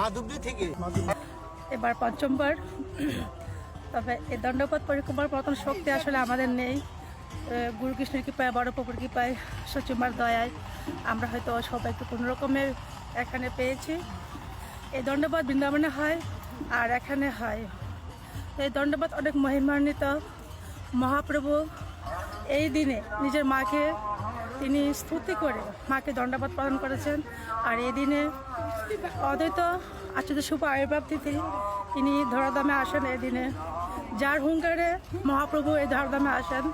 মাধবদী থেকে এবার পঞ্চমবার। তবে এই দণ্ডপথ পরিক্রমার মতন শক্তি আসলে আমাদের নেই। গুরু কৃষ্ণের কৃপায়, বড় প্রভুর কৃপায়, সচিমার দয়ায় আমরা হয়তো সবাইকে কোনো রকমের এখানে পেয়েছি। এই দণ্ডপথ বৃন্দাবনে হয় আর এখানে হয়। এই দণ্ডপথ অনেক মহিমান্বিত। মহাপ্রভু এই দিনে নিজের মাকে তিনি স্তুতি করে মাকে দণ্ডপথ পালন করেছেন। আর এই দিনে অদ্বৈত আচার্য শুভ আবির্ভাব তিথি, তিনি ধরাধামে আসেন। এই দিনে যার হুঙ্কারে মহাপ্রভু এই ধরাধামে আসেন।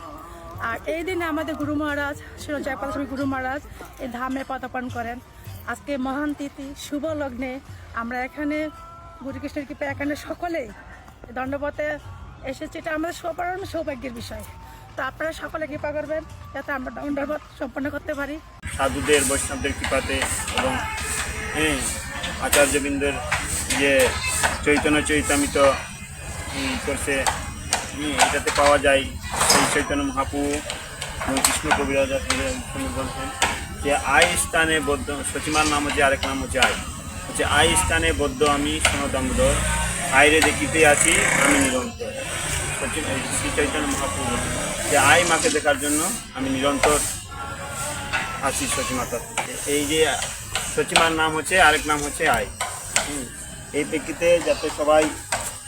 আর এই দিনে আমাদের গুরু মহারাজ শ্রী জয়পাল স্বামী গুরু মহারাজ এই ধামে পদার্পণ করেন। আজকে মহান তিথি, শুভ লগ্নে আমরা এখানে গুরুকৃষ্ণের কৃপায় এখানে সকলেই দণ্ডপথে এসেছি। এটা আমাদের সৌভাগ্যের বিষয়। তো আপনারা সকলে কৃপা করবেন যাতে আমরা দণ্ডপথ সম্পন্ন করতে পারি। সাধুদের, বৈষ্ণবদের কৃপাতে এবং আচার্যবৃন্দের যে চৈতন্য চৈতামিত করছে, এটাতে পাওয়া যায়। সেই চৈতন্য মহাপ্রভু কৃষ্ণ কবিরাজ বলছেন যে আই স্থানে বৌদ্ধ, সচিমার নাম হচ্ছে, আরেক নাম হচ্ছে আই স্থানে বৌদ্ধ আমি সনদামোদর, আইরে দেখিতে আছি আমি নিরন্তর। শ্রী চৈতন্য মহাপ্রভু যে আই মাকে দেখার জন্য আমি নিরন্তর আছি সচিমাতার থেকে। এই যে সচিমার নাম হচ্ছে, আরেক নাম হচ্ছে আই। এই প্রেক্ষিতে যাতে সবাই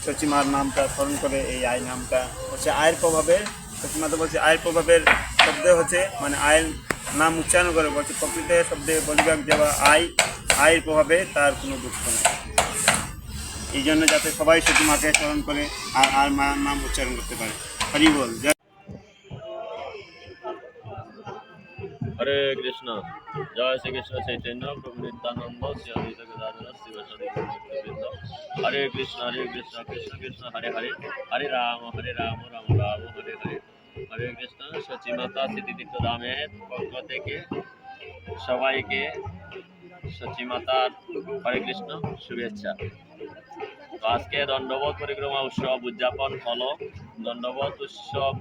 সচিমার নামটা স্মরণ করে, এই আই নামটা হচ্ছে আয়ের প্রভাবে, সচিমাতা বলছে আয়ের প্রভাবের শব্দ হচ্ছে মানে আয়ের নাম উচ্চারণ করে বলছে প্রকৃত শব্দে বলিবাগ যাওয়া আয়ের প্রভাবে তার কোনো দুঃখ নেই। এই জন্য যাতে সবাই সচিমাকে স্মরণ করে আর মার নাম উচ্চারণ করতে পারে। হরি বল। হরে কৃষ্ণ। জয় শ্রীকৃষ্ণ চৈতন্য প্রভু নিত্যানন্দ শ্রী অদ্বৈত গদাধর শিবসাদী ভক্তবৃন্দ। হরে কৃষ্ণ কৃষ্ণ কৃষ্ণ হরে হরে, হরে রাম রাম রাম হরে হরে। হরে কৃষ্ণ। সচিমাতা স্মৃতিতীর্থ ধামের পক্ষ থেকে সবাইকে সচিমাতার হরে কৃষ্ণ শুভেচ্ছা। তো আজকে দণ্ডবোধ পরিক্রমা উৎসব উদযাপন হলো। দণ্ডবোধ উৎসব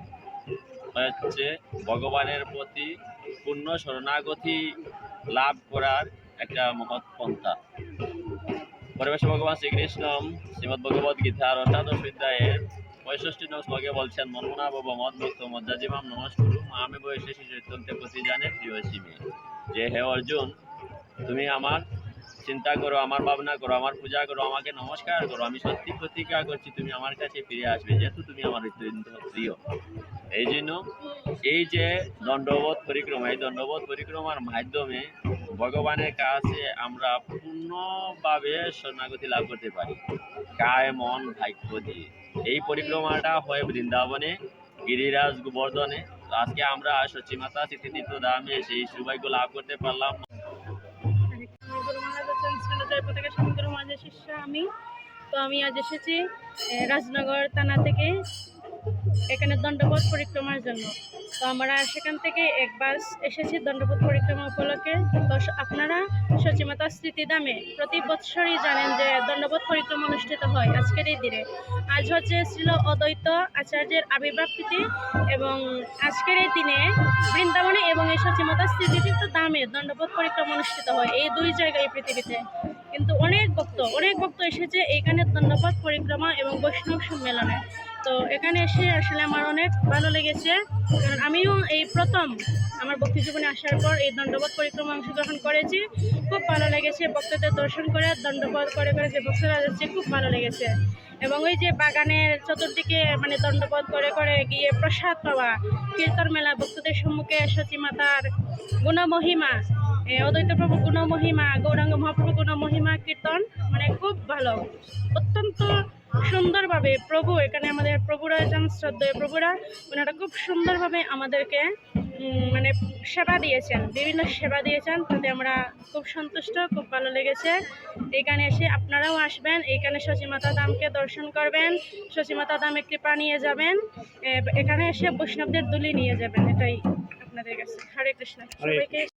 হচ্ছে ভগবানের প্রতি পূর্ণ শরণাগতি লাভ করার একটা মহৎ পন্থা। পরিবেশ ভগবান শ্রীকৃষ্ণ শ্রীমদ্ ভগবদ গীতার অষ্টাদশ অধ্যায়ের 65 নং শ্লোকে বলছেন, মনমনা ভব মদ ভক্ত মজ্জাজিমাম নমস্কুরু মামে বৈশেষী চৈতন্যে প্রতি জানে প্রিয়সী মে। যে হে অর্জুন, তুমি আমার চিন্তা করো, আমার ভাবনা করো, আমার পূজা করো, আমাকে নমস্কার করো। আমি সত্যি প্রতিজ্ঞা করছি তুমি আমার কাছে ফিরে আসবে, যেহেতু তুমি আমার অত্যন্ত প্রিয়। এই জন্য এই যে দণ্ডবোধ পরিক্রমা, এই দণ্ডবোধ পরিক্রমার মাধ্যমে ভগবানের কাছে আমরা পূর্ণভাবে শরণাগতি লাভ করতে পারি, কায় মন ভাগ্য দিয়ে। এই পরিক্রমাটা হয় বৃন্দাবনে, গিরিরাজ গোবর্ধনে। আজকে আমরা সচিমাতা স্মৃতিতীর্থ ধামে সেই সৌভাগ্য লাভ করতে পারলাম। আমি আজ এসেছি রাজনগর থানা থেকে এখানে দণ্ডপথ পরিক্রমার জন্য। তো আমরা সেখান থেকে এক বাস এসেছি দণ্ডপথ পরিক্রমা উপলক্ষে। তো আপনারা সচিমাতা স্মৃতিধামে প্রতি বৎসরই জানেন যে দণ্ডপথ পরিক্রমা অনুষ্ঠিত হয় আজকের এই দিনে। আজ হচ্ছে ছিল অদ্বৈত আচার্যের আবির্ভাব তিথি, এবং আজকের এই দিনে বৃন্দাবনে এবং এই সচিমাতা স্মৃতিতীর্থ ধামে দণ্ডপথ পরিক্রমা অনুষ্ঠিত হয়, এই দুই জায়গায় পৃথিবীতে। কিন্তু অনেক ভক্ত এসেছে এখানে দণ্ডপথ পরিক্রমা এবং বৈষ্ণব সম্মেলনে। তো এখানে এসে আসলে আমার অনেক ভালো লেগেছে, কারণ আমিও এই প্রথম আমার ভক্তি জীবনে আসার পর এই দণ্ডপথ পরিক্রমা অংশগ্রহণ করেছি। খুব ভালো লেগেছে, ভক্তদের দর্শন করে দণ্ডপথ করে যে ভক্তরা যাচ্ছে খুব ভালো লেগেছে। এবং ওই যে বাগানের চতুর্দিকে মানে দণ্ডপথ করে গিয়ে প্রসাদ পাওয়া, কীর্তন মেলা, ভক্তদের সম্মুখে সচিমাতার গুণমহিমা, অদ্বৈত প্রভু গুণমহিমা, গৌরাঙ্গ মহাপ্রভু গুণমহিমা কীর্তন মানে খুব ভালো, অত্যন্ত সুন্দরভাবে প্রভু এখানে আমাদের প্রভুরা যান, শ্রদ্ধেয় প্রভুরা, ওনারা খুব সুন্দরভাবে আমাদেরকে মানে সেবা দিয়েছেন, বিভিন্ন সেবা দিয়েছেন। তাতে আমরা খুব সন্তুষ্ট, খুব ভালো লেগেছে। এখানে এসে আপনারাও আসবেন, এখানে সচিমাতা ধামকে দর্শন করবেন, সচিমাতা ধামে কৃপা নিয়ে যাবেন, এখানে এসে বৈষ্ণবদের দুলি নিয়ে যাবেন। এটাই আপনাদের কাছে। হরে কৃষ্ণ। সবাইকে